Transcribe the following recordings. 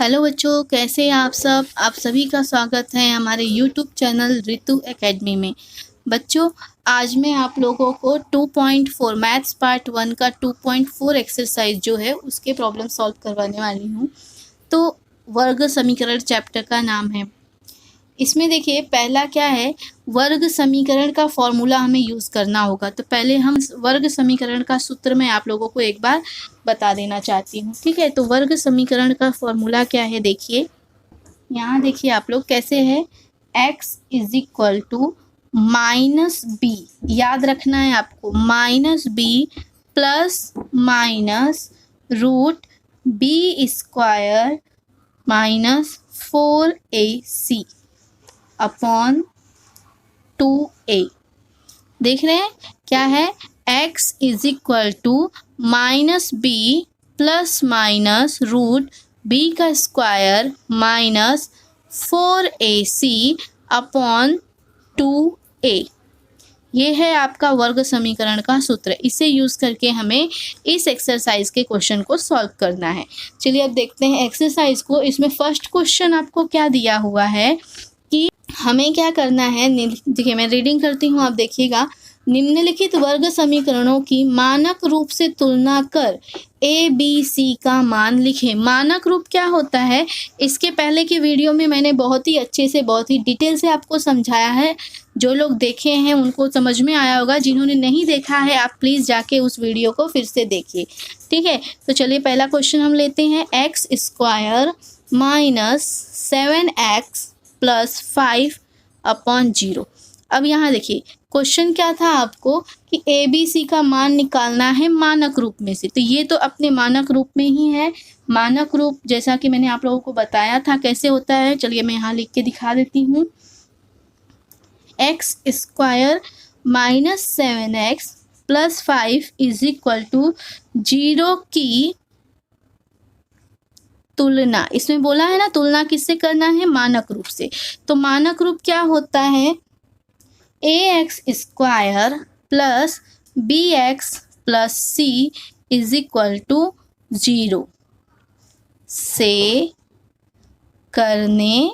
Hello बच्चों, कैसे हैं आप सब। आप सभी का स्वागत है हमारे यूट्यूब चैनल रितु एकेडमी में। बच्चों, आज मैं आप लोगों को 2.4 मैथ्स पार्ट 1 का 2.4 एक्सरसाइज जो है उसके प्रॉब्लम सॉल्व करवाने वाली हूँ। तो वर्ग समीकरण चैप्टर का नाम है। इसमें देखिए पहला क्या है, वर्ग समीकरण का फॉर्मूला हमें यूज़ करना होगा। तो पहले हम वर्ग समीकरण का सूत्र मैं आप लोगों को एक बार बता देना चाहती हूँ। ठीक है, तो वर्ग समीकरण का फॉर्मूला क्या है, देखिए यहाँ देखिए आप लोग कैसे है। x is equal to minus b, याद रखना है आपको, minus b plus minus root b square minus 4ac upon 2a। देख रहे हैं क्या है, x is equal to minus b plus minus root b का square minus 4ac upon 2a। ये है आपका वर्ग समीकरण का सूत्र। इसे यूज़ करके हमें इस एक्सरसाइज के क्वेश्चन को सॉल्व करना है। चलिए अब देखते हैं एक्सरसाइज को। इसमें फर्स्ट क्वेश्चन आपको क्या दिया हुआ है कि हमें क्या करना है। देखिए मैं रीडिंग करती हूँ, आप देखिएगा। निम्नलिखित वर्ग समीकरणों की मानक रूप से तुलना कर ए बी सी का मान लिखें। मानक रूप क्या होता है, इसके पहले की वीडियो में मैंने बहुत ही अच्छे से, बहुत ही डिटेल से आपको समझाया है। जो लोग देखे हैं उनको समझ में आया होगा, जिन्होंने नहीं देखा है आप प्लीज़ जाके उस वीडियो को फिर से देखिए। ठीक है, तो चलिए पहला क्वेश्चन हम लेते हैं। X square minus 7x plus 5 upon 0। अब यहाँ देखिए क्वेश्चन क्या था आपको कि ए बी सी का मान निकालना है मानक रूप में से। तो ये तो अपने मानक रूप में ही है। मानक रूप जैसा कि मैंने आप लोगों को बताया था कैसे होता है, चलिए मैं यहाँ लिख के दिखा देती हूँ। X square minus 7x plus 5 is equal to 0 की तुलना। इसमें बोला है ना, तुलना किससे करना है, मानक रूप से। तो मानक रूप क्या होता है, a x square plus b x plus c is equal to 0 से करने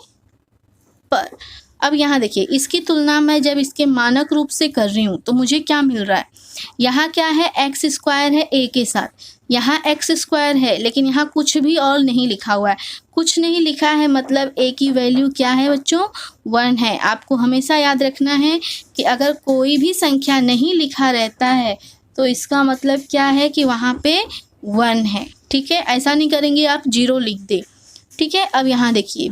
पर। अब यहाँ देखिए इसकी तुलना मैं जब इसके मानक रूप से कर रही हूँ तो मुझे क्या मिल रहा है। यहाँ क्या है, एक्स स्क्वायर है ए के साथ, यहाँ एक्स स्क्वायर है, लेकिन यहाँ कुछ भी और नहीं लिखा हुआ है। कुछ नहीं लिखा है मतलब ए की वैल्यू क्या है बच्चों, 1 है। आपको हमेशा याद रखना है कि अगर कोई भी संख्या नहीं लिखा रहता है तो इसका मतलब क्या है कि वहाँ पे 1 है। ठीक है, ऐसा नहीं करेंगे आप 0 लिख दे। ठीक है, अब यहाँ देखिए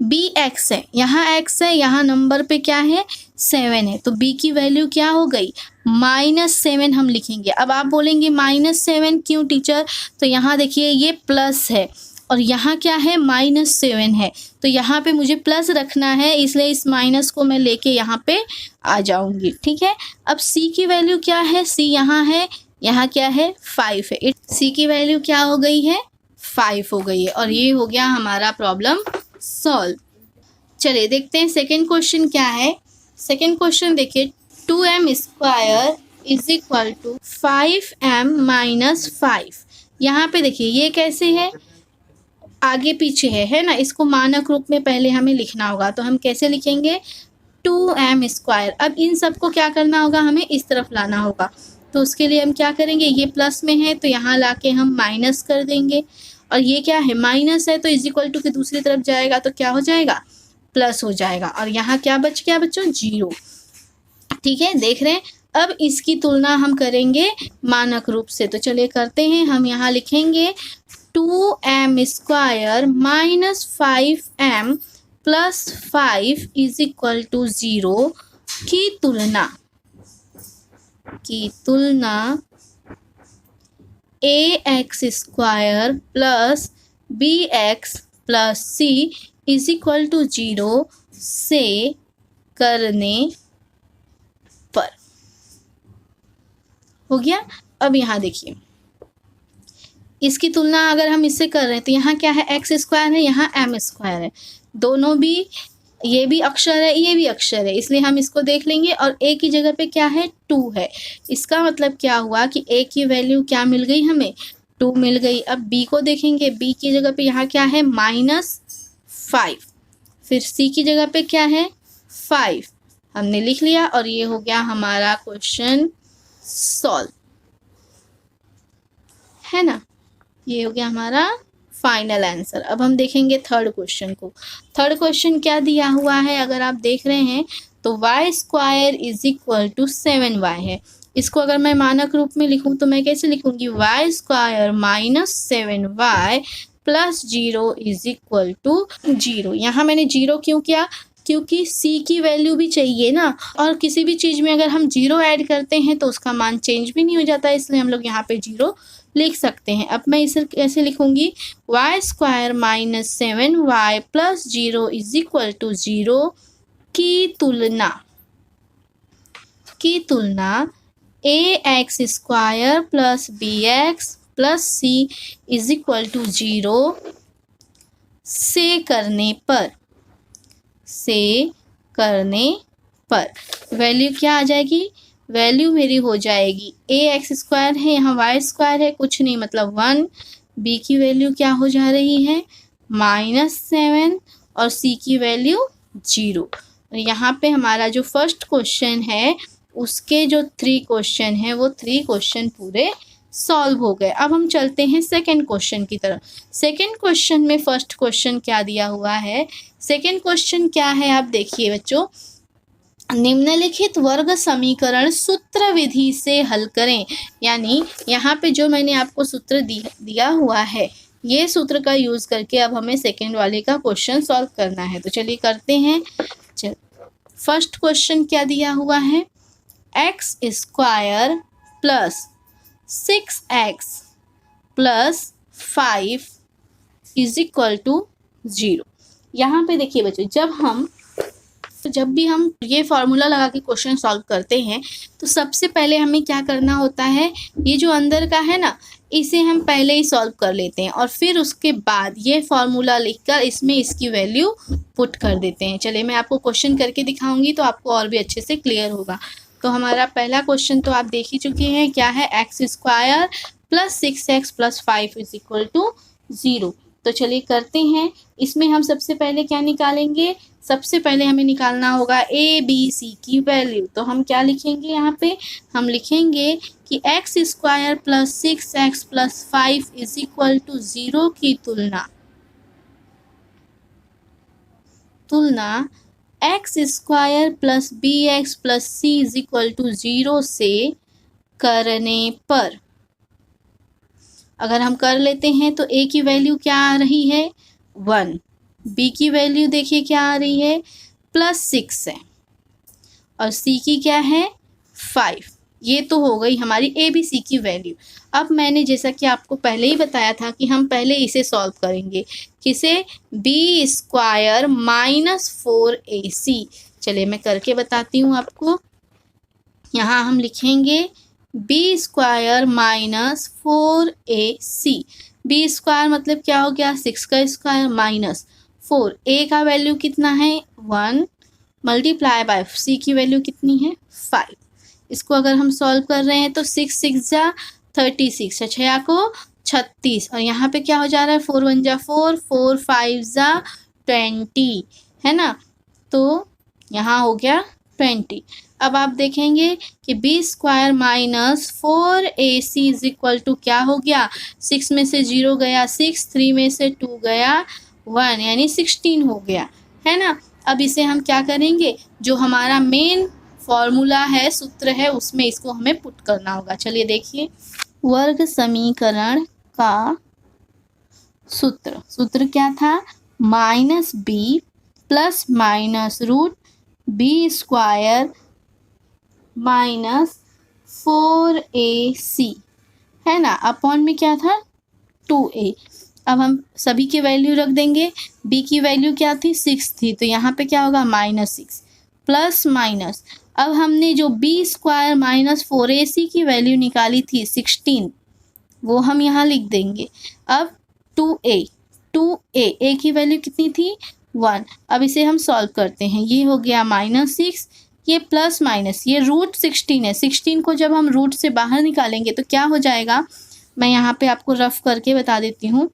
बी एक्स है, यहाँ एक्स है, यहाँ नंबर पे क्या है 7 है, तो बी की वैल्यू क्या हो गई -7 हम लिखेंगे। अब आप बोलेंगे -7 क्यों टीचर, तो यहाँ देखिए ये प्लस है और यहाँ क्या है -7 है, तो यहाँ पे मुझे प्लस रखना है, इसलिए इस माइनस को मैं लेके यहाँ पे आ जाऊँगी। ठीक है, अब सी की वैल्यू क्या है, सी यहाँ है, यहाँ क्या है 5 है, सी की वैल्यू क्या हो गई है 5 हो गई है। और ये हो गया हमारा प्रॉब्लम सॉल्व। चलिए देखते हैं सेकंड क्वेश्चन क्या है। सेकंड क्वेश्चन देखिए 2m square is equal to 5m minus 5। यहाँ पे देखिए ये कैसे है, आगे पीछे है ना। इसको मानक रूप में पहले हमें लिखना होगा, तो हम कैसे लिखेंगे 2m स्क्वायर। अब इन सबको क्या करना होगा, हमें इस तरफ लाना होगा। तो उसके लिए हम क्या करेंगे, ये प्लस में है तो यहाँ लाके हम माइनस कर देंगे, और ये क्या है माइनस है तो इज इक्वल टू के दूसरी तरफ जाएगा तो क्या हो जाएगा प्लस हो जाएगा, और यहाँ क्या बच गया बच्चों 0। ठीक है, देख रहे हैं। अब इसकी तुलना हम करेंगे मानक रूप से, तो चलिए करते हैं। हम यहाँ लिखेंगे 2m square minus 5m plus 5 is equal to 0 की तुलना a x square plus b x plus c is equal to 0 से करने पर। हो गया। अब यहाँ देखिए इसकी तुलना अगर हम इससे कर रहे हैं तो यहाँ क्या है एक्स स्क्वायर है, यहाँ एम स्क्वायर है, दोनों भी, ये भी अक्षर है ये भी अक्षर है, इसलिए हम इसको देख लेंगे। और ए की जगह पे क्या है 2 है। इसका मतलब क्या हुआ कि ए की वैल्यू क्या मिल गई हमें 2 मिल गई। अब b को देखेंगे, b की जगह पे यहाँ क्या है -5, फिर c की जगह पे क्या है 5, हमने लिख लिया और ये हो गया हमारा क्वेश्चन सॉल्व, है ना। ये हो गया हमारा फाइनल आंसर। अब हम देखेंगे थर्ड क्वेश्चन को। थर्ड क्वेश्चन क्या दिया हुआ है अगर आप देख रहे हैं तो y² = 7y है। इसको अगर मैं मानक रूप में लिखूं तो मैं कैसे लिखूंगी, y² - 7y + 0 = 0। यहाँ मैंने 0 क्यों किया, क्योंकि c की वैल्यू भी चाहिए ना, और किसी भी चीज़ में अगर हम 0 ऐड करते हैं तो उसका मान चेंज भी नहीं हो जाता, इसलिए हम लोग यहाँ पे 0 लिख सकते हैं। अब मैं इसे कैसे लिखूंगी, y² - 7y + 0 = 0 की तुलना ax² + bx + c = 0 से करने पर वैल्यू क्या आ जाएगी, वैल्यू मेरी हो जाएगी ax² है, यहाँ y² है, कुछ नहीं मतलब 1, b की वैल्यू क्या हो जा रही है -7 और c की वैल्यू 0। यहाँ पे हमारा जो फर्स्ट क्वेश्चन है उसके जो 3 क्वेश्चन हैं वो 3 क्वेश्चन पूरे सॉल्व हो गए। अब हम चलते हैं सेकंड क्वेश्चन की तरफ। सेकंड क्वेश्चन में फर्स्ट क्वेश्चन क्या दिया हुआ है, सेकंड क्वेश्चन क्या है आप देखिए बच्चों, निम्नलिखित वर्ग समीकरण सूत्र विधि से हल करें। यानी यहाँ पे जो मैंने आपको सूत्र दिया हुआ है, ये सूत्र का यूज़ करके अब हमें सेकंड वाले का क्वेश्चन सॉल्व करना है। तो चलिए करते हैं। फर्स्ट क्वेश्चन क्या दिया हुआ है, x² + 6x + 5 = 0। यहाँ पे देखिए बच्चों, जब भी हम ये फॉर्मूला लगा के क्वेश्चन सॉल्व करते हैं तो सबसे पहले हमें क्या करना होता है, ये जो अंदर का है ना, इसे हम पहले ही सॉल्व कर लेते हैं और फिर उसके बाद ये फॉर्मूला लिखकर इसमें इसकी वैल्यू पुट कर देते हैं। चलिए मैं आपको क्वेश्चन करके दिखाऊंगी तो आपको और भी अच्छे से क्लियर होगा। तो हमारा पहला क्वेश्चन तो आप देख ही चुके हैं, क्या है x² + 6x + 5 = 0। तो चलिए करते हैं। इसमें हम सबसे पहले क्या निकालेंगे, सबसे पहले हमें निकालना होगा a b c की वैल्यू। तो हम क्या लिखेंगे, यहाँ पे हम लिखेंगे कि x² + 6x + 5 = 0 की तुलना x² + bx + c = 0 से करने पर, अगर हम कर लेते हैं तो a की वैल्यू क्या आ रही है 1, b की वैल्यू देखिए क्या आ रही है +6 है और c की क्या है 5। ये तो हो गई हमारी a b c की वैल्यू। अब मैंने जैसा कि आपको पहले ही बताया था कि हम पहले इसे सॉल्व करेंगे, किसे, b² - 4ac। चलिए मैं करके बताती हूँ आपको। यहाँ हम लिखेंगे b² - 4ac। b² मतलब क्या हो गया 6 का स्क्वायर -4, a का वैल्यू कितना है 1 × c की वैल्यू कितनी है 5। इसको अगर हम सॉल्व कर रहे हैं तो 6 6 जा 36, 6 को 36 और यहाँ पे क्या हो जा रहा है 4 1 जा 4, 4 5 जा 20, है ना। तो यहाँ हो गया 20। अब आप देखेंगे कि b² - 4ac = क्या हो गया, 6 में से 0 गया 6, 3 में से 2 गया 1, यानी 16 हो गया, है ना। अब इसे हम क्या करेंगे, जो हमारा मेन फॉर्मूला है, सूत्र है, उसमें इसको हमें पुट करना होगा। चलिए देखिए, वर्ग समीकरण का सूत्र क्या था, -b ± √b² - 4ac, है ना, अपॉन में क्या था 2a। अब हम सभी की वैल्यू रख देंगे। b की वैल्यू क्या थी 6 थी, तो यहाँ पे क्या होगा -6 प्लस माइनस। अब हमने जो b² - 4ac की वैल्यू निकाली थी 16, वो हम यहाँ लिख देंगे। अब 2a की वैल्यू कितनी थी 1। अब इसे हम सॉल्व करते हैं, ये हो गया -6, ये प्लस माइनस, ये √16 है। 16 को जब हम रूट से बाहर निकालेंगे तो क्या हो जाएगा मैं यहाँ पे आपको रफ करके बता देती हूँ।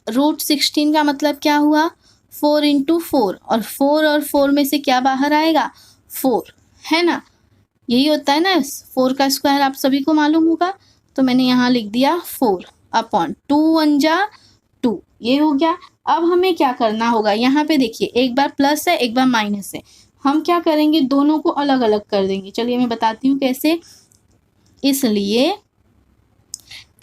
√16 का मतलब क्या हुआ, 4 × 4, और 4 और 4 में से क्या बाहर आएगा, 4, है ना। यही होता है ना, 4 का स्क्वायर आप सभी को मालूम होगा। तो मैंने यहाँ लिख दिया 4/2, 1 जा 2, ये हो गया। अब हमें क्या करना होगा, यहाँ पे देखिए एक बार प्लस है एक बार माइनस है, हम क्या करेंगे, दोनों को अलग अलग कर देंगे। चलिए मैं बताती हूँ कैसे। इसलिए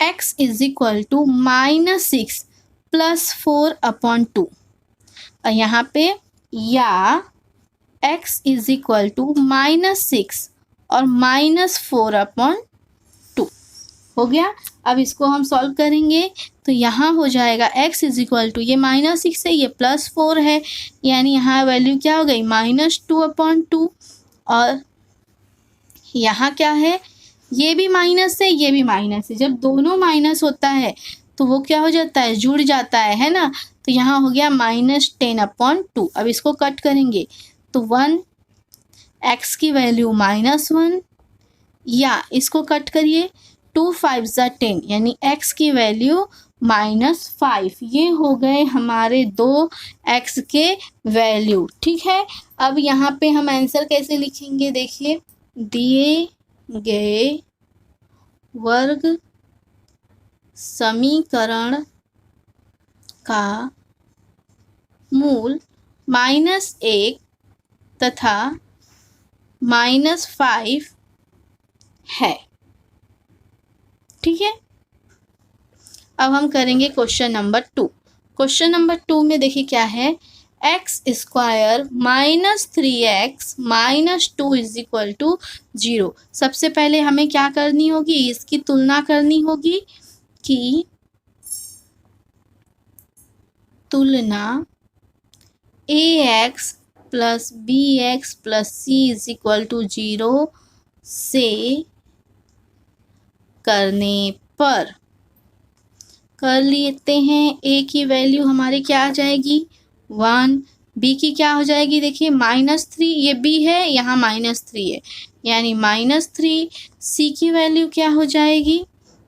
x = -6 + 4/2, और यहाँ पे या x = -6 और -4/2 हो गया। अब इसको हम सॉल्व करेंगे तो यहाँ हो जाएगा x = ये -6 है, ये +4 है, यानी यहाँ वैल्यू क्या हो गई, -2/2। और यहाँ क्या है, ये भी माइनस है ये भी माइनस है। जब दोनों माइनस होता है तो वो क्या हो जाता है, जुड़ जाता है ना। तो यहाँ हो गया -10/2। अब इसको कट करेंगे तो 1, x की वैल्यू -1, या इसको कट करिए 2 × 5 = 10, यानी x की वैल्यू -5। ये हो गए हमारे 2 x के वैल्यू, ठीक है। अब यहाँ पे हम आंसर कैसे लिखेंगे, देखिए, दिए गए वर्ग समीकरण का मूल -1 तथा -5 है, ठीक है। अब हम करेंगे क्वेश्चन नंबर 2। क्वेश्चन नंबर 2 में देखिए क्या है, x² - 3x - 2 = 0। सबसे पहले हमें क्या करनी होगी, इसकी तुलना करनी होगी कि तुलना ax + bx + c = 0 से करने पर कर लेते हैं। a की वैल्यू हमारी क्या आ जाएगी, 1, b की क्या हो जाएगी, देखिए -3, ये b है यहाँ -3 है, यानी -3। c की वैल्यू क्या हो जाएगी,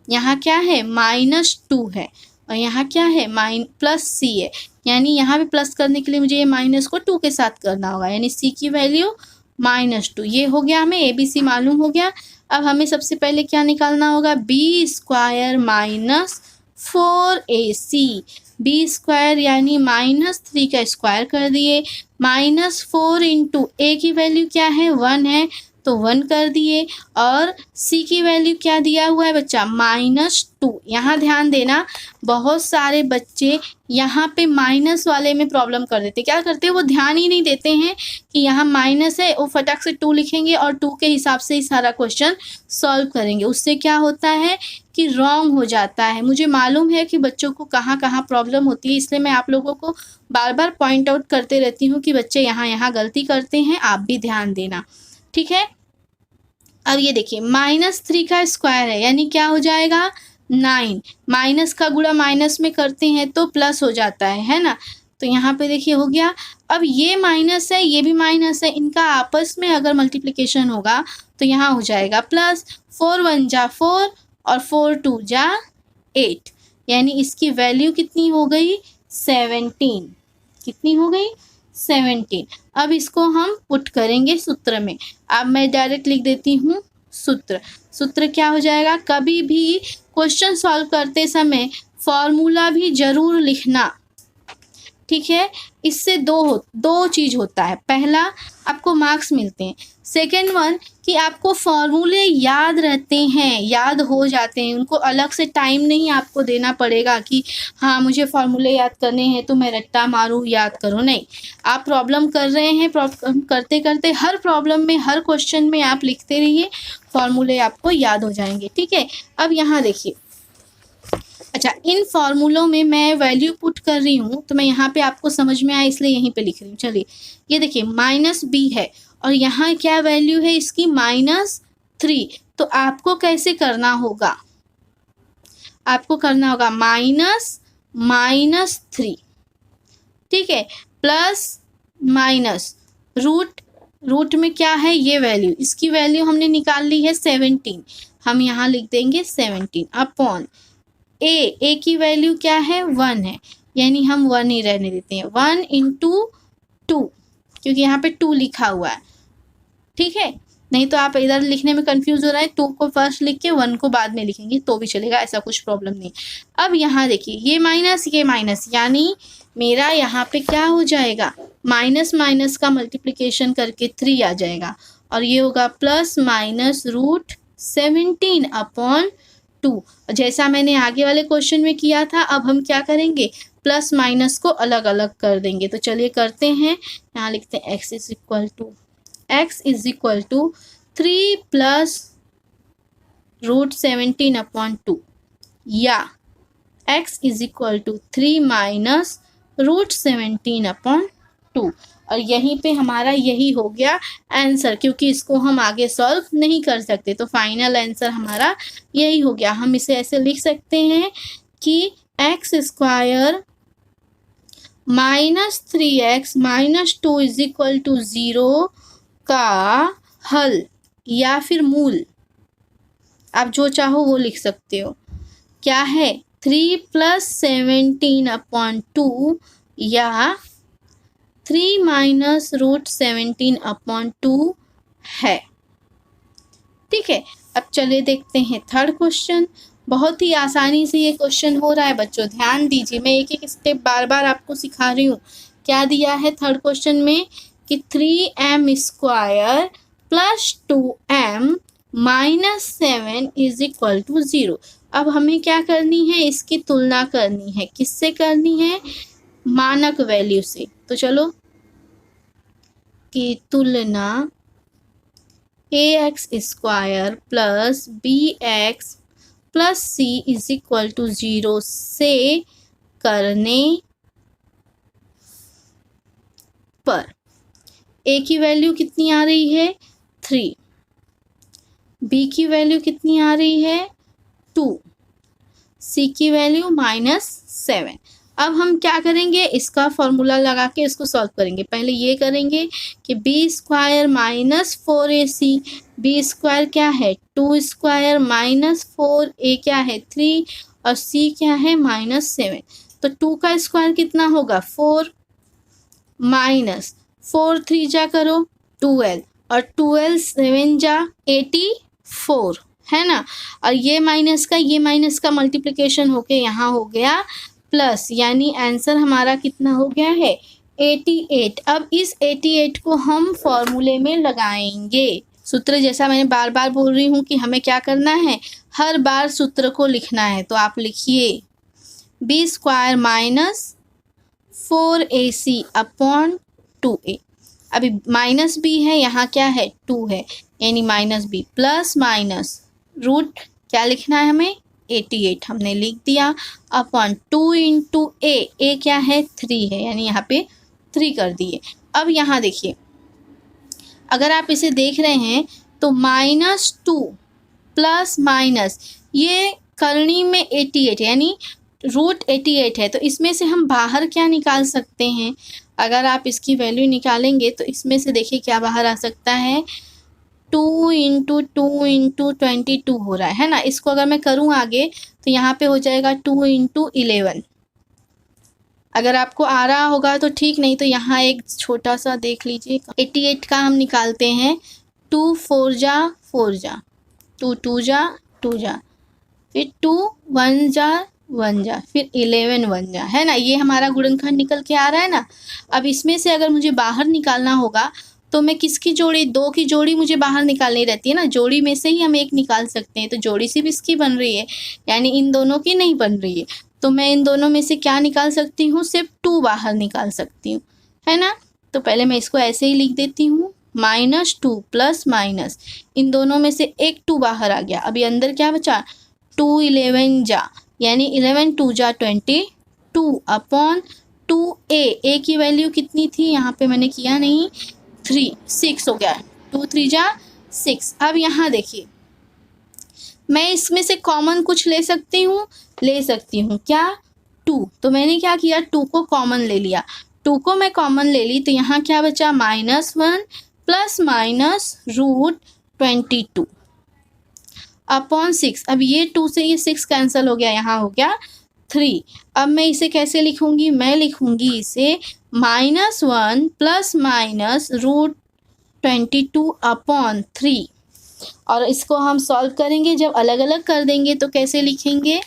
यहाँ क्या है -2 है, और यहाँ क्या है +c है, यानी यहाँ भी प्लस करने के लिए मुझे ये माइनस को 2 के साथ करना होगा, यानी c की वैल्यू -2। ये हो गया, हमें ABC मालूम हो गया। अब हमें सबसे पहले क्या निकालना होगा, b² - 4ac, b² यानी -3 का स्क्वायर कर दिए, -4 × a की वैल्यू क्या है, 1 है तो 1 कर दिए, और c की वैल्यू क्या दिया हुआ है बच्चा, -2। यहाँ ध्यान देना, बहुत सारे बच्चे यहाँ पे माइनस वाले में प्रॉब्लम कर देते, क्या करते हैं, वो ध्यान ही नहीं देते हैं कि यहाँ माइनस है, वो फटाक से 2 लिखेंगे और 2 के हिसाब से ही सारा क्वेश्चन सॉल्व करेंगे। उससे क्या होता है कि रॉन्ग हो जाता है। मुझे मालूम है कि बच्चों को कहाँ कहाँ प्रॉब्लम होती है, इसलिए मैं आप लोगों को बार बार पॉइंट आउट करते रहती हूँ कि बच्चे यहाँ यहाँ गलती करते हैं, आप भी ध्यान देना, ठीक है। अब ये देखिए -3 का स्क्वायर है, यानी क्या हो जाएगा, 9। माइनस का गुणा माइनस में करते हैं तो प्लस हो जाता है ना। तो यहाँ पे देखिए हो गया। अब ये माइनस है ये भी माइनस है, इनका आपस में अगर मल्टीप्लिकेशन होगा तो यहाँ हो जाएगा प्लस। 4 × 1 = 4 और 4 × 2 = 8, यानी इसकी वैल्यू कितनी हो गई, 17। कितनी हो गई, 17। अब इसको हम पुट करेंगे सूत्र में। अब मैं डायरेक्ट लिख देती हूँ सूत्र। सूत्र क्या हो जाएगा, कभी भी क्वेश्चन सॉल्व करते समय फॉर्मूला भी ज़रूर लिखना, ठीक है। इससे दो चीज़ होता है, पहला आपको मार्क्स मिलते हैं, सेकेंड वन कि आपको फॉर्मूले याद रहते हैं, याद हो जाते हैं, उनको अलग से टाइम नहीं आपको देना पड़ेगा कि हाँ मुझे फॉर्मूले याद करने हैं तो मैं रट्टा मारूँ याद करो, नहीं। आप प्रॉब्लम कर रहे हैं, प्रॉब्लम करते करते हर प्रॉब्लम में हर क्वेश्चन में आप लिखते रहिए, फॉर्मूले आपको याद हो जाएंगे, ठीक है। अब यहाँ देखिए, अच्छा इन फॉर्मूलों में मैं वैल्यू पुट कर रही हूँ तो मैं यहाँ पे आपको समझ में आए इसलिए यहीं पे लिख रही हूँ। चलिए ये देखिए -b है और यहाँ क्या वैल्यू है इसकी, -3। तो आपको कैसे करना होगा, आपको करना होगा -3, ठीक है, प्लस माइनस रूट में क्या है ये वैल्यू, इसकी वैल्यू हमने निकाल ली है 17। हम यहाँ लिख देंगे 17 अपॉन ए की वैल्यू क्या है 1 है, यानी हम 1 ही रहने देते हैं। 1 इंटू 2, क्योंकि यहाँ पे 2 लिखा हुआ है, ठीक है। नहीं तो आप इधर लिखने में कंफ्यूज हो रहा है, 2 को फर्स्ट लिख के 1 को बाद में लिखेंगे तो भी चलेगा, ऐसा कुछ प्रॉब्लम नहीं। अब यहाँ देखिए ये माइनस, यानी मेरा यहाँ पे क्या हो जाएगा, माइनस माइनस का मल्टीप्लिकेशन करके 3 आ जाएगा, और ये होगा प्लस माइनस रूट 17 अपॉन 2। जैसा मैंने आगे वाले क्वेश्चन में किया था, अब हम क्या करेंगे, प्लस माइनस को अलग अलग कर देंगे। तो चलिए करते हैं, यहाँ लिखते हैं x is equal to 3 plus root 17 upon 2, या x is equal to 3 minus root 17 upon 2। और यहीं पे हमारा यही हो गया आंसर, क्योंकि इसको हम आगे सॉल्व नहीं कर सकते, तो फाइनल आंसर हमारा यही हो गया। हम इसे ऐसे लिख सकते हैं कि x square minus 3x minus 2 is equal to 0 का हल या फिर मूल, आप जो चाहो वो लिख सकते हो, क्या है 3 प्लस 17 अपॉन 2 या 3 माइनस रूट 17 अपॉन 2 है, ठीक है। अब चलिए देखते हैं थर्ड क्वेश्चन। बहुत ही आसानी से ये क्वेश्चन हो रहा है बच्चों, ध्यान दीजिए, मैं एक एक स्टेप बार बार आपको सिखा रही हूँ। क्या दिया है थर्ड क्वेश्चन में कि 3m square plus 2m minus 7 is equal to 0। अब हमें क्या करनी है, इसकी तुलना करनी है, किससे करनी है, मानक वैल्यू से। तो चलो की तुलना ax square plus bx plus c is equal to 0 से करने पर a की वैल्यू कितनी आ रही है 3, b की वैल्यू कितनी आ रही है 2, c की वैल्यू -7। अब हम क्या करेंगे, इसका फॉर्मूला लगा के इसको सॉल्व करेंगे। पहले ये करेंगे कि b square minus 4ac, b square क्या है 2 स्क्वायर माइनस 4a क्या है 3 और c क्या है -7। तो 2 का स्क्वायर कितना होगा 4 माइनस 4 3 जा करो 12 और 12 7 जा 84, है ना। और ये माइनस का मल्टीप्लिकेशन होके यहाँ हो गया प्लस, यानी आंसर हमारा कितना हो गया है 88। अब इस 88 को हम फॉर्मूले में लगाएंगे। सूत्र जैसा मैंने बार बार बोल रही हूँ कि हमें क्या करना है, हर बार सूत्र को लिखना है। तो आप लिखिए B square minus 4ac upon 2a। अभी माइनस b है, यहाँ क्या है 2 है, यानी minus b plus minus root क्या लिखना है हमें 88 हमने लिख दिया अपॉन 2 इंटू ए क्या है 3 है, यानी यहाँ पे 3 कर दिए। अब यहाँ देखिए, अगर आप इसे देख रहे हैं तो -2 प्लस माइनस, ये करनी में 88 यानी रूट 88 है, तो इसमें से हम बाहर क्या निकाल सकते हैं, अगर आप इसकी वैल्यू निकालेंगे तो इसमें से देखिए क्या बाहर आ सकता है 2 इंटू 2 इंटू 22 हो रहा है ना। इसको अगर मैं करूँ आगे तो यहाँ पे हो जाएगा 2 इंटू 11। अगर आपको आ रहा होगा तो ठीक, नहीं तो यहाँ एक छोटा सा देख लीजिए। 88 का हम निकालते हैं 2 4 जा 4 जा 2 2 जा 2 जा, फिर 2 1 जा 1 जा, फिर 11 1 जा, है ना। ये हमारा गुणनखंड निकल के आ रहा है ना। अब इसमें से अगर मुझे बाहर निकालना होगा तो मैं किसकी जोड़ी, 2 की जोड़ी मुझे बाहर निकालनी रहती है ना, जोड़ी में से ही हम एक निकाल सकते हैं। तो जोड़ी सिर्फ इसकी बन रही है, यानी इन दोनों की नहीं बन रही है। तो मैं इन दोनों में से क्या निकाल सकती हूँ, सिर्फ 2 बाहर निकाल सकती हूँ, है ना। तो पहले मैं इसको ऐसे ही लिख देती हूँ -2 प्लस माइनस, इन दोनों में से एक 2 बाहर आ गया। अभी अंदर क्या बचा 2 11 जा, यानी 11 2 जा 22 अपॉन 2a की वैल्यू कितनी थी, यहाँ पे मैंने किया नहीं, 3 6 हो गया, 2 3 जा 6। अब यहाँ देखिए, मैं इसमें से कॉमन कुछ ले सकती हूँ, क्या 2। तो मैंने क्या किया 2 को कॉमन ले लिया, 2 को मैं कॉमन ले ली तो यहाँ क्या बचा -1 प्लस माइनस रूट 22। अपॉन 6। अब ये 2 से ये 6 कैंसिल हो गया, यहाँ हो गया 3। अब मैं इसे कैसे लिखूंगी, मैं लिखूंगी इसे -1 प्लस माइनस √22 अपॉन 3। और इसको हम सॉल्व करेंगे, जब अलग अलग कर देंगे तो कैसे लिखेंगे,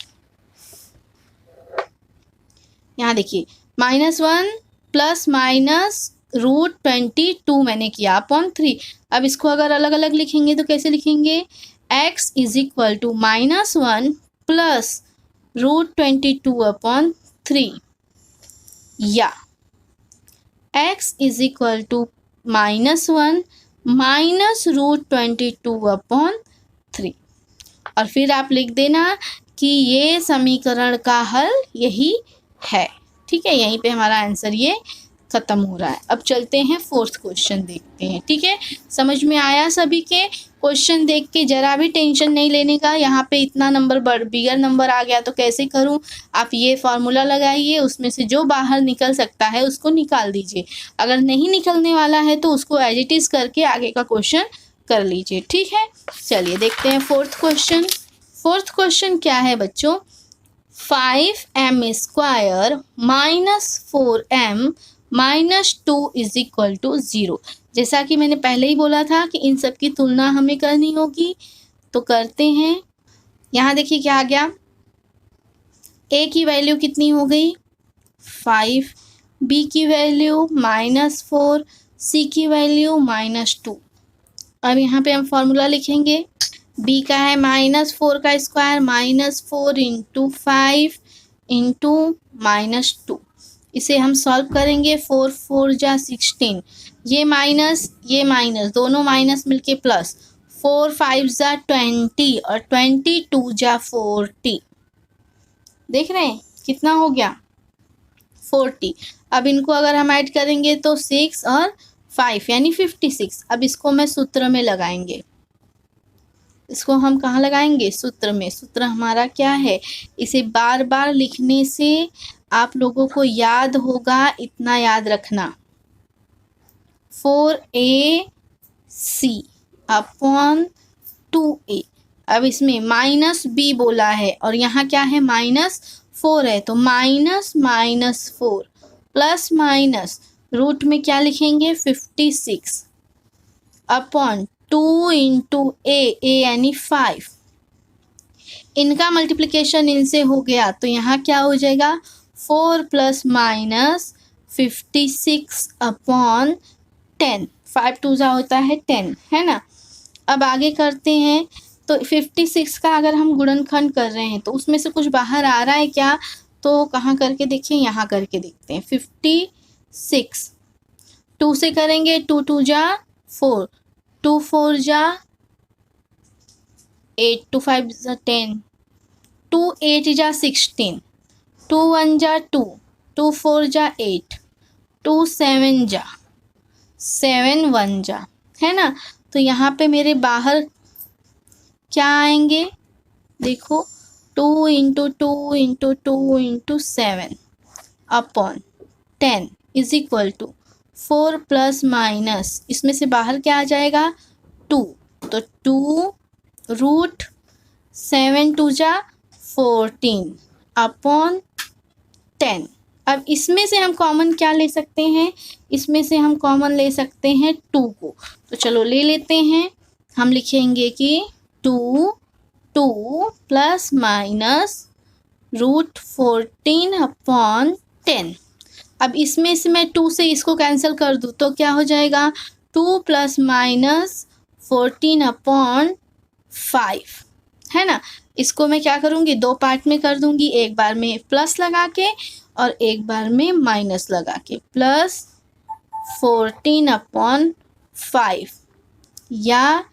यहाँ देखिए -1 प्लस माइनस √22 मैंने किया अपॉन 3। अब इसको अगर अलग अलग लिखेंगे तो कैसे लिखेंगे, x is equal to -1 plus √22 upon 3, या x is equal to -1 minus √22 upon 3। और फिर आप लिख देना कि ये समीकरण का हल यही है। ठीक है, यहीं पे हमारा आंसर ये ख़त्म हो रहा है। अब चलते हैं 4th क्वेश्चन देखते हैं। ठीक है, समझ में आया सभी के? क्वेश्चन देख के ज़रा भी टेंशन नहीं लेने का। यहाँ पे इतना नंबर बिगर नंबर आ गया तो कैसे करूँ, आप ये फार्मूला लगाइए, उसमें से जो बाहर निकल सकता है उसको निकाल दीजिए। अगर नहीं निकलने वाला है तो उसको एज इट इज़ करके आगे का क्वेश्चन कर लीजिए। ठीक है, चलिए देखते हैं 4th क्वेश्चन। 4th क्वेश्चन क्या है बच्चों, 5m square minus 4m minus 2 is equal to 0। जैसा कि मैंने पहले ही बोला था कि इन सब की तुलना हमें करनी होगी, तो करते हैं। यहाँ देखिए क्या आ गया, a की वैल्यू कितनी हो गई 5, b की वैल्यू -4, c की वैल्यू -2। अब यहाँ पे हम फॉर्मूला लिखेंगे, b का है -4 का स्क्वायर -4 इंटू 5 इंटू -2। इसे हम सॉल्व करेंगे, 4 4 जा 16, ये माइनस दोनों माइनस मिलके प्लस, 4 5 जा 20 और 22 जा 40। देख रहे हैं कितना हो गया 40। अब इनको अगर हम ऐड करेंगे तो 6 और 5 यानी 56। अब इसको मैं सूत्र में लगाएंगे, इसको हम कहाँ लगाएंगे, सूत्र में। सूत्र हमारा क्या है, इसे बार बार लिखने से आप लोगों को याद होगा, इतना याद रखना, 4ac अपॉन 2a। अब इसमें -b बोला है और यहाँ क्या है -4 है, तो -4 प्लस माइनस रूट में क्या लिखेंगे 56 अपॉन 2 इंटू ए यानी 5। इनका मल्टीप्लिकेशन इनसे हो गया तो यहाँ क्या हो जाएगा 4 प्लस माइनस 56 अपॉन 10। 5 2 जा होता है 10, है ना। अब आगे करते हैं, तो 56 का अगर हम गुणनखंड कर रहे हैं तो उसमें से कुछ बाहर आ रहा है क्या, तो कहाँ करके देखिए, यहाँ करके देखते हैं। 56 2 से करेंगे, 2 2 जा 4, 2 4 जा 8, 2 5 जा 10, 2 8 जा 16, 2 1 जा 2, 2 4 जा 8, 2 7 जा 7 1 जा, है ना। तो यहाँ पे मेरे बाहर क्या आएंगे, देखो 2 into 2 into 2 into 7 upon 10 is equal to 4 plus minus, इसमें से बाहर क्या आ जाएगा 2, तो 2 रूट 7 2 जा 14 अपॉन 10। अब इसमें से हम कॉमन क्या ले सकते हैं, इसमें से हम कॉमन ले सकते हैं 2 को, तो चलो ले लेते हैं। हम लिखेंगे कि 2 प्लस माइनस रूट 14 अपॉन 10। अब इसमें से मैं 2 से इसको कैंसिल कर दूँ तो क्या हो जाएगा 2 प्लस माइनस 14 अपॉन 5, है ना। इसको मैं क्या करूँगी, 2 पार्ट में कर दूँगी, एक बार में प्लस लगा के और एक बार में माइनस लगा के, प्लस 14 अपॉन 5, या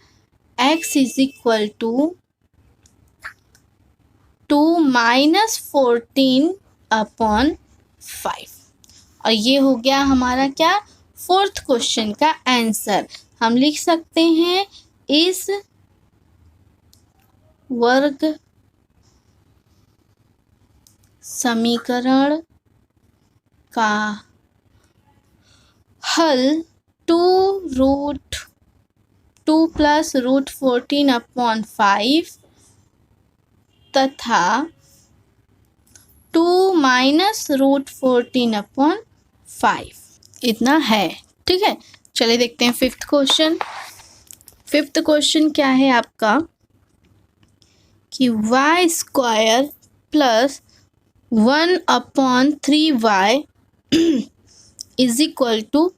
x is equal to 2 minus 14 upon 5। और ये हो गया हमारा क्या 4th क्वेश्चन का आंसर। हम लिख सकते हैं इस वर्ग समीकरण का हल 2 प्लस रूट 14 अपॉन 5 तथा 2 माइनस रूट 14/5 इतना है। ठीक है, चलिए देखते हैं फिफ्थ क्वेश्चन। फिफ्थ क्वेश्चन क्या है आपका कि y square plus 1/3y is equal to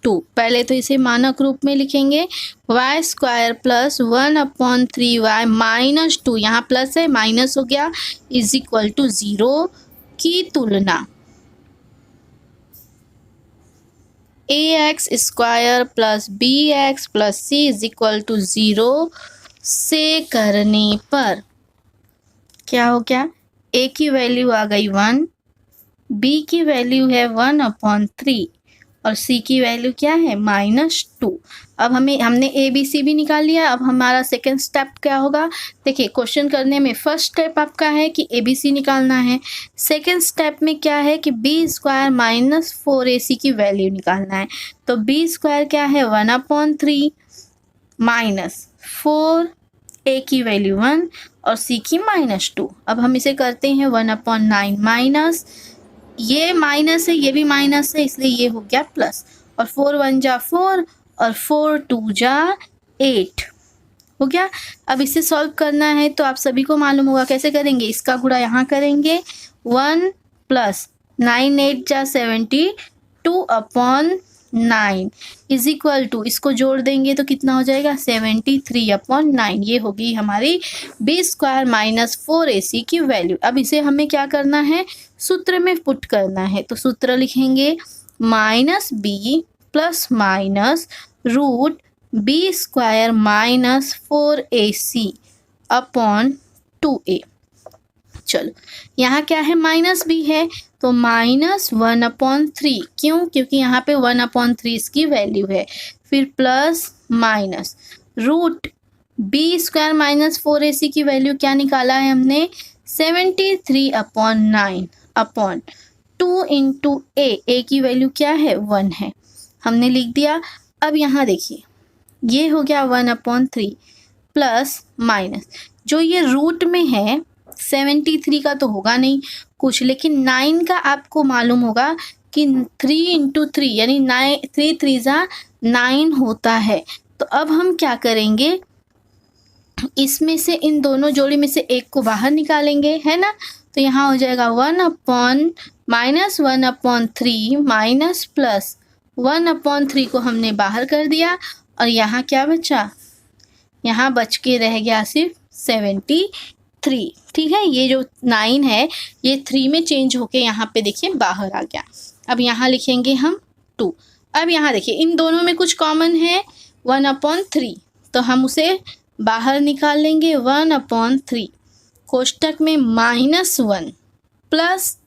2। पहले तो इसे मानक रूप में लिखेंगे, y square plus 1/3y minus 2, यहाँ प्लस है माइनस हो गया, इज इक्वल टू 0 की तुलना ax square plus bx plus c is equal to 0 से करने पर क्या हो गया, a की वैल्यू आ गई 1, b की वैल्यू है 1/3 और c की वैल्यू क्या है -2। अब हमने a b c भी निकाल लिया। अब हमारा सेकेंड स्टेप क्या होगा, देखिए क्वेश्चन करने में फर्स्ट स्टेप आपका है कि a b c निकालना है, सेकेंड स्टेप में क्या है कि b स्क्वायर माइनस 4ac की वैल्यू निकालना है। तो b स्क्वायर क्या है 1/3 माइनस 4, a की वैल्यू 1 और c की -2। अब हम इसे करते हैं 1/9 माइनस, ये माइनस है ये भी माइनस है इसलिए ये हो गया प्लस, और 4 1 जा 4 और 4 2 जा 8 हो गया। अब इसे सॉल्व करना है तो आप सभी को मालूम होगा कैसे करेंगे, इसका गुणा यहाँ करेंगे, 1 प्लस 9 8 जा 72/9 इज इक्वल टू, इसको जोड़ देंगे तो कितना हो जाएगा 73/9। ये होगी हमारी b स्क्वायर माइनस 4ac की वैल्यू। अब इसे हमें क्या करना है, सूत्र में पुट करना है। तो सूत्र लिखेंगे -b plus minus root b square minus 4ac/2a। चलो यहाँ क्या है माइनस b है तो -1/3, क्यों, क्योंकि यहाँ पे 1/3 इसकी वैल्यू है। फिर plus minus root b square minus 4ac की वैल्यू क्या निकाला है हमने 73/9 अपॉन 2 इंटू a की वैल्यू क्या है 1 है, हमने लिख दिया। अब यहाँ देखिए ये हो गया 1/3 प्लस माइनस, जो ये रूट में है 73 का तो होगा नहीं कुछ, लेकिन 9 का आपको मालूम होगा कि 3 इंटू 3 यानी 3 3 9 होता है। तो अब हम क्या करेंगे, इसमें से इन दोनों जोड़ी में से एक को बाहर निकालेंगे, है ना। तो यहाँ हो जाएगा 1/3 माइनस प्लस 1/3 को हमने बाहर कर दिया और यहाँ क्या बचा, यहाँ बच के रह गया सिर्फ 73। ठीक है, ये जो 9 है ये 3 में चेंज होके यहाँ पे देखिए बाहर आ गया। अब यहाँ लिखेंगे हम 2। अब यहाँ देखिए इन दोनों में कुछ कॉमन है 1/3, तो हम उसे बाहर निकाल लेंगे 1/3, कोष्टक में -1 प्लस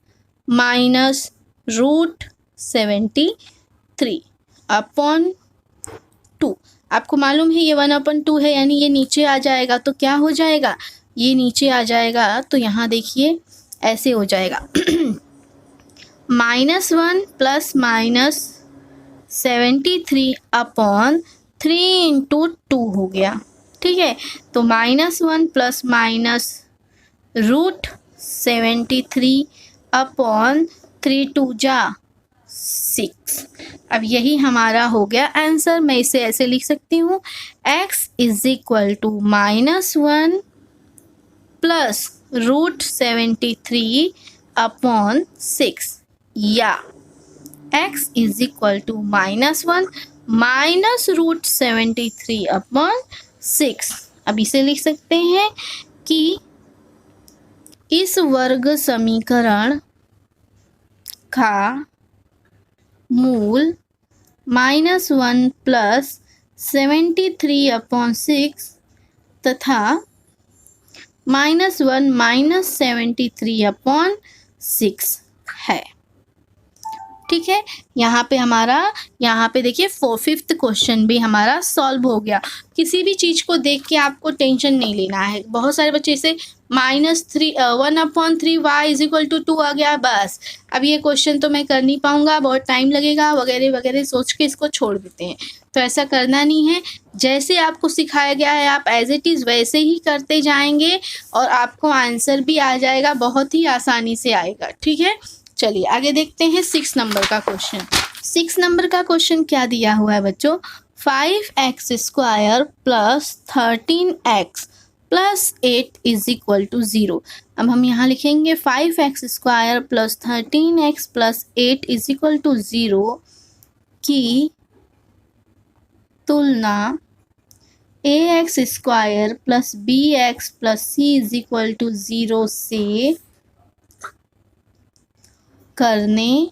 माइनस रूट 73/2। आपको मालूम है ये 1/2 है यानी ये नीचे आ जाएगा, तो क्या हो जाएगा, ये नीचे आ जाएगा। तो यहाँ देखिए ऐसे हो जाएगा -1 प्लस माइनस 73/3 इंटू 2 हो गया। ठीक है, तो -1 प्लस माइनस रूट 73/3 2 जा 6। अब यही हमारा हो गया आंसर। मैं इसे ऐसे लिख सकती हूँ, x is equal to -1 plus root 73/6 या x is equal to -1 minus root 73/6। अब इसे लिख सकते हैं कि इस वर्ग समीकरण का मूल -1 प्लस 73/6 तथा -1 माइनस 73/6 है। ठीक है। यहाँ पे देखिए फिफ्थ क्वेश्चन भी हमारा सॉल्व हो गया। किसी भी चीज़ को देख के आपको टेंशन नहीं लेना है। बहुत सारे बच्चे इसे -1/3 y = 2 आ गया, बस अब ये क्वेश्चन तो मैं कर नहीं पाऊँगा, बहुत टाइम लगेगा वगैरह वगैरह सोच के इसको छोड़ देते हैं। तो ऐसा करना नहीं है। जैसे आपको सिखाया गया है आप एज इट इज़ वैसे ही करते जाएंगे और आपको आंसर भी आ जाएगा, बहुत ही आसानी से आएगा। ठीक है, चलिए आगे देखते हैं 6 नंबर का क्वेश्चन। 6 नंबर का क्वेश्चन क्या दिया हुआ है बच्चों? 5x² + 13x + 8 = 0। अब हम यहाँ लिखेंगे 5x² + 13x + 8 = 0 की तुलना ax² + bx + c = 0 से करने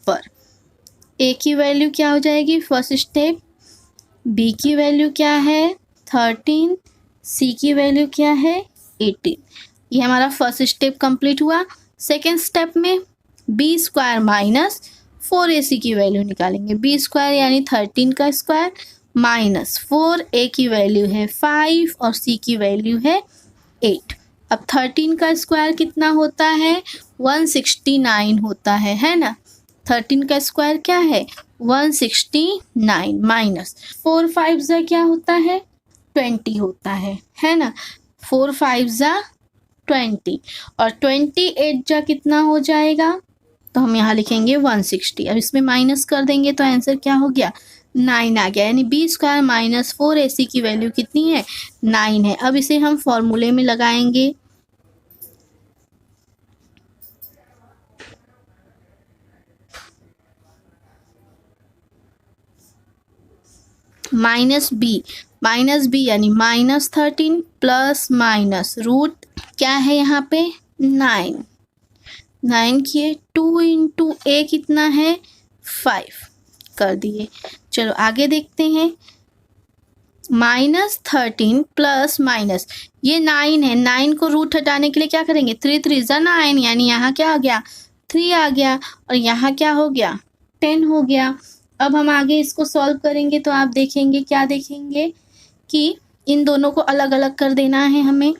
पर a की वैल्यू क्या हो जाएगी फर्स्ट स्टेप, b की वैल्यू क्या है 13, c की वैल्यू क्या है 18। ये हमारा फर्स्ट स्टेप कंप्लीट हुआ। सेकेंड स्टेप में b² - 4ac की वैल्यू निकालेंगे। b² यानी 13 का स्क्वायर माइनस 4a की वैल्यू है 5 और c की वैल्यू है 8। अब 13 का स्क्वायर कितना होता है 169 होता है ना। 13 का स्क्वायर क्या है 169 माइनस 4 5 जा क्या होता है 20 होता है ना। 4 5 जा 20 और 28 जा कितना हो जाएगा, तो हम यहाँ लिखेंगे 160। अब इसमें माइनस कर देंगे तो आंसर क्या हो गया 9 आ गया। यानी b² - 4ac की वैल्यू कितनी है 9 है। अब इसे हम फॉर्मूले में लगाएंगे। -b यानी -13 प्लस माइनस रूट क्या है यहाँ पे 9 किए 2 × a कितना है 5 कर दिए। चलो आगे देखते हैं। -13 प्लस माइनस ये 9 है, 9 को रूट हटाने के लिए क्या करेंगे 3 3 जा 9 यानी यहाँ क्या आ गया 3 आ गया और यहाँ क्या हो गया 10 हो गया। अब हम आगे इसको सॉल्व करेंगे तो आप देखेंगे क्या देखेंगे कि इन दोनों को अलग अलग कर देना है हमें।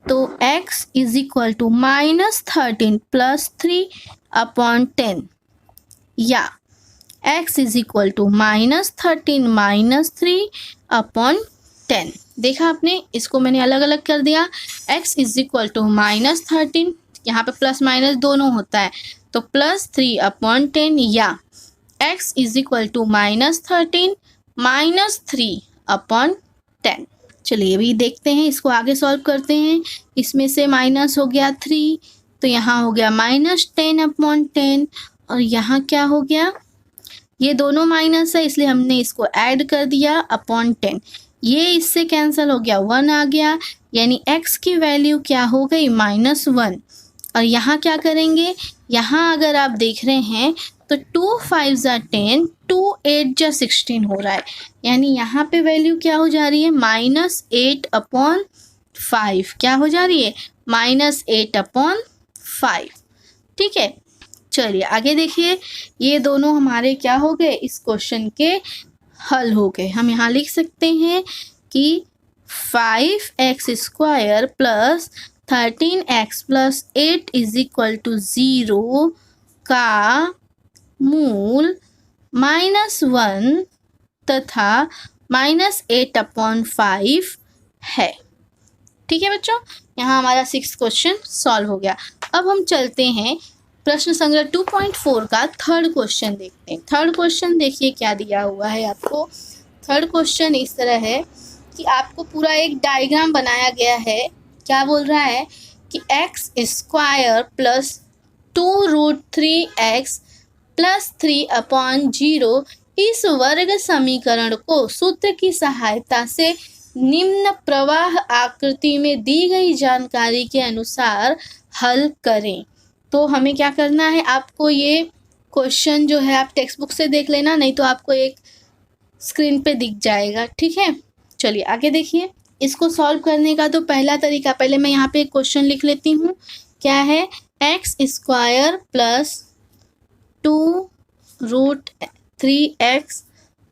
तो x = -13 + 3/10 या x = -13 - 3/10। देखा आपने, इसको मैंने अलग अलग कर दिया। x = -13, यहाँ पे प्लस माइनस दोनों होता है तो +3/10 या x = -13 - 3/10। चलिए अभी देखते हैं, इसको आगे सॉल्व करते हैं। इसमें से माइनस हो गया 3 तो यहाँ हो गया -10/10 और यहाँ क्या हो गया, ये दोनों माइनस है इसलिए हमने इसको ऐड कर दिया अपॉन 10। ये इससे कैंसिल हो गया 1 आ गया यानी x की वैल्यू क्या हो गई -1। और यहाँ क्या करेंगे, यहाँ अगर आप देख रहे हैं तो 2 5 जा 10, 2 8 जा 16 हो रहा है यानी यहाँ पे वैल्यू क्या हो जा रही है -8/5। क्या हो जा रही है -8/5। ठीक है, चलिए आगे देखिए। ये दोनों हमारे क्या हो गए इस क्वेश्चन के हल हो गए। हम यहाँ लिख सकते हैं कि 5x² + 13x + 8 = 0 का मूल -1 तथा -8/5 है। ठीक है बच्चों, यहाँ हमारा 6 क्वेश्चन सॉल्व हो गया। अब हम चलते हैं प्रश्न संग्रह 2.4 का थर्ड क्वेश्चन देखते हैं। थर्ड क्वेश्चन देखिए क्या दिया हुआ है आपको। थर्ड क्वेश्चन इस तरह है कि आपको पूरा एक डायग्राम बनाया गया है। क्या बोल रहा है कि x² + 2√3x + 3/0 इस वर्ग समीकरण को सूत्र की सहायता से निम्न प्रवाह आकृति में दी गई जानकारी के अनुसार हल करें। तो हमें क्या करना है, आपको ये क्वेश्चन जो है आप टेक्स्ट बुक से देख लेना, नहीं तो आपको एक स्क्रीन पे दिख जाएगा। ठीक है, चलिए आगे देखिए। इसको सॉल्व करने का तो पहला तरीका, पहले मैं यहाँ पे एक क्वेश्चन लिख लेती हूँ। क्या है, x² + 2√3x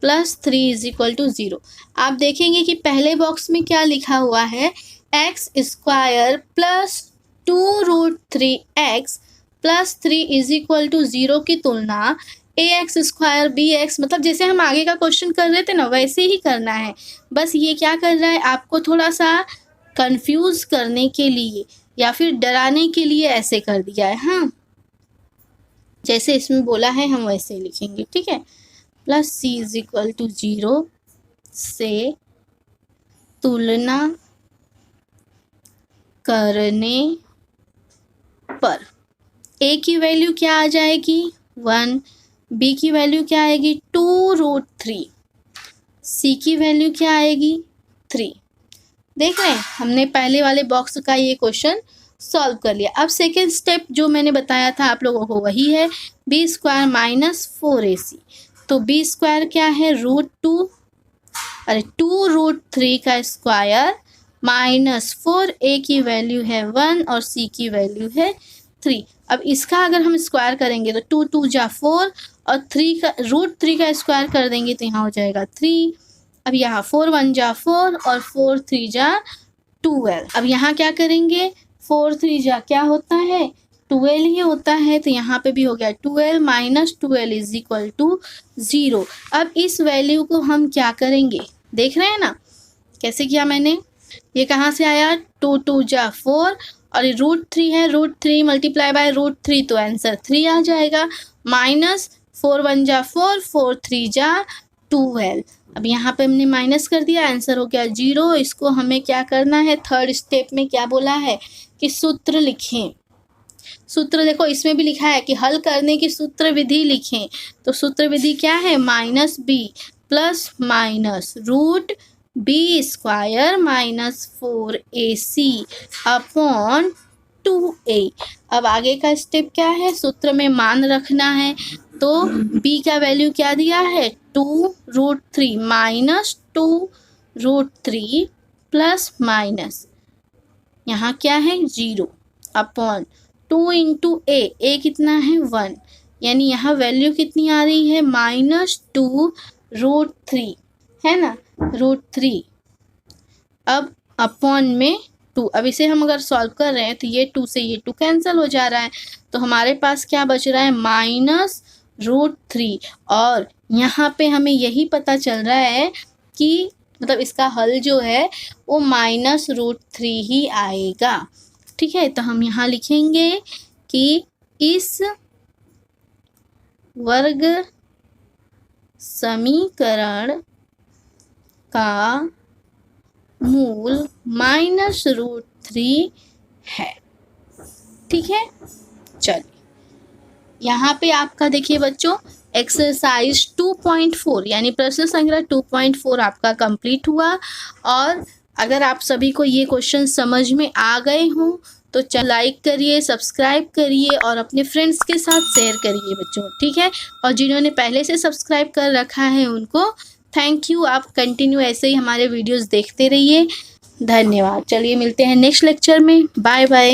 plus 3 is equal to 0। आप देखेंगे कि पहले बॉक्स में क्या लिखा हुआ है, x square plus 2√3x plus 3 is equal to 0 की तुलना ax स्क्वायर bx, मतलब जैसे हम आगे का क्वेश्चन कर रहे थे ना वैसे ही करना है। बस ये क्या कर रहा है, आपको थोड़ा सा कंफ्यूज करने के लिए या फिर डराने के लिए ऐसे कर दिया है। हाँ, जैसे इसमें बोला है हम वैसे लिखेंगे, ठीक है। Plus c is equal to 0 से तुलना करने पर a की वैल्यू क्या आ जाएगी 1, b की वैल्यू क्या आएगी 2√3, c की वैल्यू क्या आएगी 3। देख रहे हैं, हमने पहले वाले बॉक्स का ये क्वेश्चन सॉल्व कर लिया। अब सेकेंड स्टेप जो मैंने बताया था आप लोगों को वही है, बी स्क्वायर माइनस 4ac। तो बी स्क्वायर क्या है √2, अरे 2√3 का स्क्वायर माइनस 4a की वैल्यू है 1 और c की वैल्यू है 3। अब इसका अगर हम स्क्वायर करेंगे तो 2 2 जा 4 और 3 का √3 का स्क्वायर कर देंगे तो यहाँ हो जाएगा 3। अब यहाँ 4 1 जा 4 और 4 3 जा 12। अब यहाँ क्या करेंगे, 4 3 जा क्या होता है 12 ही होता है, तो यहाँ पे भी हो गया 12 माइनस 12 इज इक्वल टू 0। अब इस वैल्यू को हम क्या करेंगे, देख रहे हैं ना कैसे किया मैंने, ये कहाँ से आया 2 2 जा 4 और ये √3 है, √3 मल्टीप्लाई बाय √3 तो आंसर 3 आ जाएगा, माइनस 4 1 जा 4 4 3 जा 12। अब यहाँ पे हमने माइनस कर दिया, आंसर हो गया 0। इसको हमें क्या करना है, थर्ड स्टेप में क्या बोला है कि सूत्र लिखें। सूत्र देखो इसमें भी लिखा है कि हल करने की सूत्र विधि लिखें। तो सूत्र विधि क्या है, minus b plus minus √b square minus 4ac upon 2a। अब आगे का स्टेप क्या है, सूत्र में मान रखना है। तो b का वैल्यू क्या दिया है 2√3 माइनस 2√3 प्लस माइनस यहाँ क्या है 0 अपॉन 2 इंटू a कितना है 1, यानी यहाँ वैल्यू कितनी आ रही है माइनस 2√3 है ना, √3। अब अपॉन में 2, अब इसे हम अगर सॉल्व कर रहे हैं तो ये 2 से ये 2 कैंसिल हो जा रहा है, तो हमारे पास क्या बच रहा है माइनस √3। और यहाँ पे हमें यही पता चल रहा है कि मतलब इसका हल जो है वो माइनस √3 ही आएगा, ठीक है। तो हम यहाँ लिखेंगे कि इस वर्ग समीकरण का मूल माइनस √3 है, ठीक है। चलिए यहाँ पे आपका देखिए बच्चों एक्सरसाइज 2.4 यानी प्रश्न संख्या 2.4 आपका कंप्लीट हुआ। और अगर आप सभी को ये क्वेश्चन समझ में आ गए हों तो लाइक करिए, सब्सक्राइब करिए और अपने फ्रेंड्स के साथ शेयर करिए बच्चों, ठीक है। और जिन्होंने पहले से सब्सक्राइब कर रखा है उनको थैंक यू। आप कंटिन्यू ऐसे ही हमारे वीडियोस देखते रहिए, धन्यवाद। चलिए मिलते हैं नेक्स्ट लेक्चर में, बाय बाय।